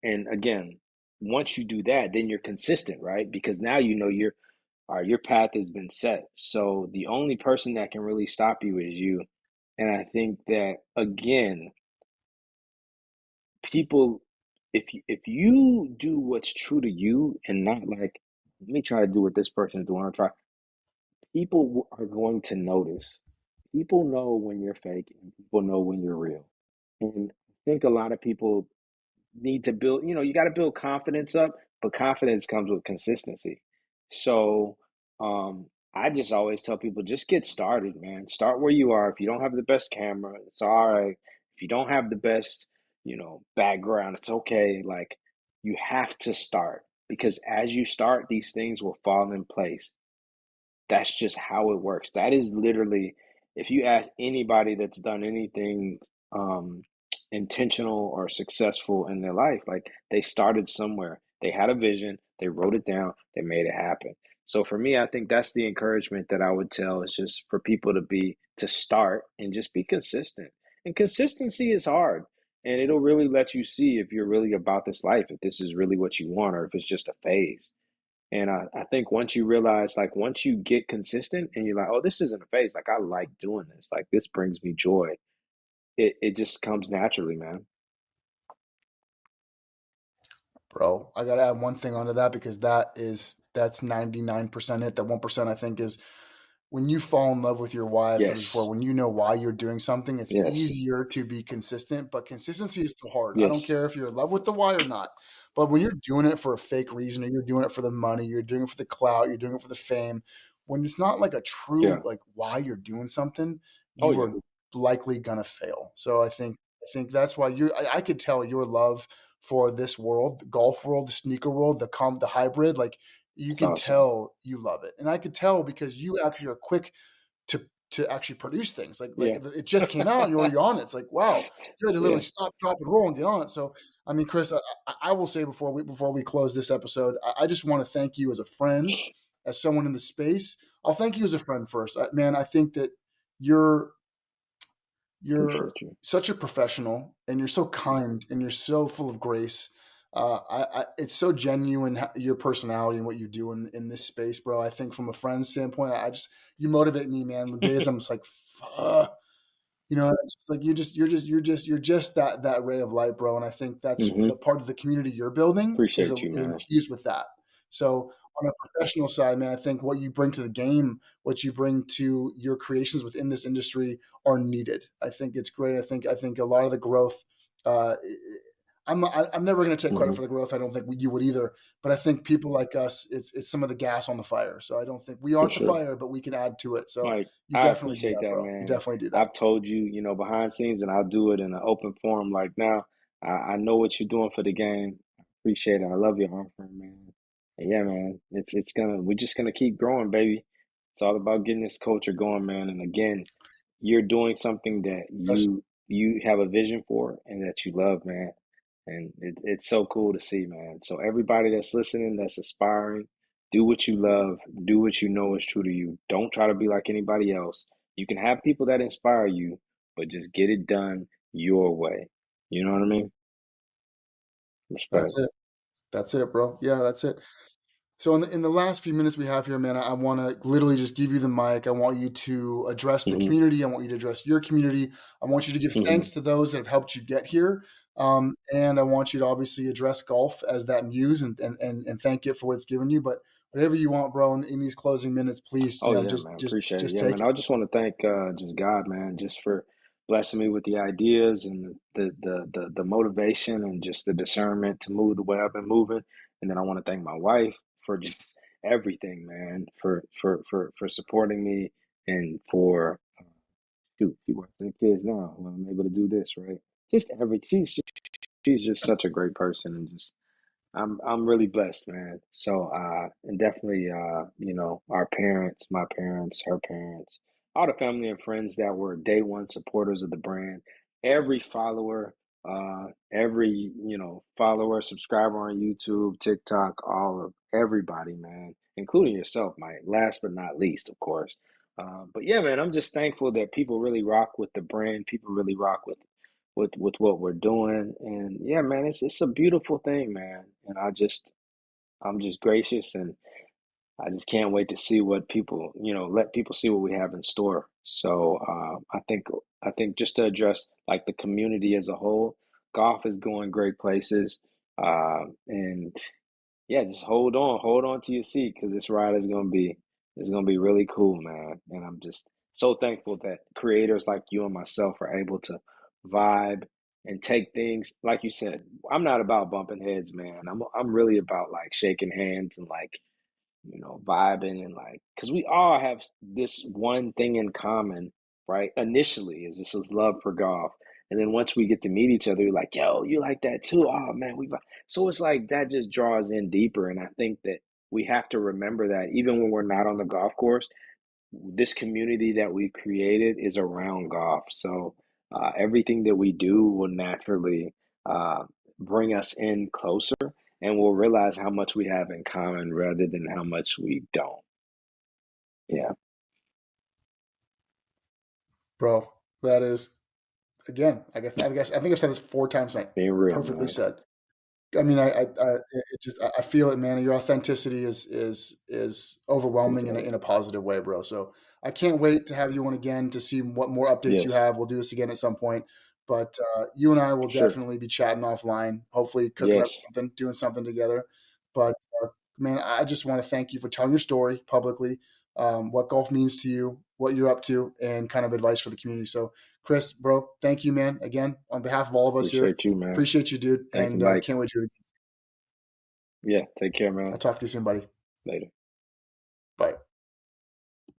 And again, once you do that, then you're consistent, right? Because now your path has been set. So the only person that can really stop you is you. And I think that again, people, if you do what's true to you and not like, let me try to do what this person is doing, I'll try. People are going to notice. People know when you're fake, and people know when you're real. And I think a lot of people need to build, you got to build confidence up, but confidence comes with consistency. So, I just always tell people just get started, man. Start where you are. If you don't have the best camera, it's all right. If you don't have the best, background, it's okay. Like, you have to start because as you start, these things will fall in place. That's just how it works. That is literally, if you ask anybody that's done anything um, intentional or successful in their life, like they started somewhere. They had a vision, they wrote it down, they made it happen. So for me, I think that's the encouragement that I would tell is just for people to start and just be consistent. And consistency is hard. And it'll really let you see if you're really about this life, if this is really what you want, or if it's just a phase. And I think once you realize, like, once you get consistent and you're like, oh, this isn't a phase, like, I like doing this, like, this brings me joy, it just comes naturally, man. bro. I gotta add one thing onto that, because that's 99% it. That 1%, I think, is when you fall in love with your why. I've said this before. Yes, When you know why you're doing something, it's yes, easier to be consistent. But consistency is still hard. I don't yes, care if you're in love with the why or not. But when you're doing it for a fake reason, or you're doing it for the money, you're doing it for the clout, you're doing it for the fame, when it's not like a true yeah, like why you're doing something, oh, you yeah, are likely gonna fail. So I think that's why I could tell your love for this world, the golf world, the sneaker world, the hybrid. Like, you it's can awesome. tell you love it, and I could tell because you actually are quick to actually produce things. Like Yeah, it just came out, and you're already on it. It's like, wow, you had to literally yeah, stop, drop, and roll and get on it. So, I mean, Chris, I will say before we close this episode, I just want to thank you as a friend, as someone in the space. I'll thank you as a friend first, man. I think that you're you're appreciate you. such a professional, and you're so kind, and you're so full of grace. It's so genuine, your personality and what you do in this space, bro. I think from a friend standpoint, you motivate me, man. The days I'm just like, fuck, it's just like you're just that ray of light, bro. And I think that's Hmm. the part of the community you're building Appreciate you, is man. infused with that. So on a professional side, man, I think what you bring to the game, what you bring to your creations within this industry are needed. I think it's great. I think a lot of the growth. Uh, I'm never going to take credit Hmm. for the growth. I don't think you would either. But I think people like us, it's some of the gas on the fire. So I don't think we For aren't the sure. fire, but we can add to it. So Like, you I definitely do appreciate that, that, bro. You man. definitely do that. I've told you, behind scenes, and I'll do it in an open forum. Like now, I know what you're doing for the game. I appreciate it. I love your offering, man. And yeah, man, we're just gonna keep growing, baby. It's all about getting this culture going, man. And again, you're doing something that That's you have a vision for and that you love, man. And it's so cool to see, man. So everybody that's listening, that's aspiring, do what you love, do what you know is true to you. Don't try to be like anybody else. You can have people that inspire you, but just get it done your way. You know what I mean? that's Respect. it. That's it, bro. Yeah, that's it. So in the last few minutes we have here, man, I want to literally just give you the mic. I want you to address the Hmm. community. I want you to address your community. I want you to give Hmm. thanks to those that have helped you get here. And I want you to obviously address golf as that muse and thank it for what it's given you. But whatever you want, bro, in these closing minutes, please, Oh yeah, just man. just Appreciate it. just Yeah, take man. it. I just want to thank just God, man, just for blessing me with the ideas and the motivation and just the discernment to move the way I've been moving. And then I want to thank my wife for just everything, man, for supporting me and for shoot, she works with the kids now. When I'm able to do this, right? Just every she's just such a great person and just I'm really blessed, man. So and definitely our parents, my parents, her parents, all the family and friends that were day one supporters of the brand, every follower, every follower, subscriber on YouTube, TikTok, all of everybody, man, including yourself, Mike. Last but not least, of course. But yeah, man, I'm just thankful that people really rock with the brand. People really rock with what we're doing. And yeah, man, it's a beautiful thing, man. And I'm just gracious and I just can't wait to see what people, let people see what we have in store. So I think just to address like the community as a whole, golf is going great places. And yeah, just hold on to your seat because this ride is gonna be really cool, man. And I'm just so thankful that creators like you and myself are able to vibe and take things like you said. I'm not about bumping heads, man. I'm really about like shaking hands and like vibing and like, because we all have this one thing in common, right? Initially, is just this love for golf. And then once we get to meet each other, we're like, yo, you like that too? Oh man, so it's like that just draws in deeper. And I think that we have to remember that even when we're not on the golf course, this community that we created is around golf. So everything that we do will naturally uh, bring us in closer, and we'll realize how much we have in common rather than how much we don't. Yeah, Bro, that is again, I think I said this 4 times tonight. being real, Perfectly man. said. I mean, it just, I feel it, man. Your authenticity is overwhelming Appreciate it. in a positive way, bro. So I can't wait to have you on again to see what more updates you Yes, have. We'll do this again at some point, but you and I will for sure. definitely be chatting offline. Hopefully, cooking up Yes, something, doing something together. But man, I just want to thank you for telling your story publicly, what golf means to you, what you're up to, and kind of advice for the community. So, Chris, bro, thank you, man. Again, on behalf of all of us here, appreciate you, man. appreciate you, dude, Thank you, and Mike. can't wait to do it again. Yeah, take care, I'll man. talk to you soon, buddy. Later. Bye.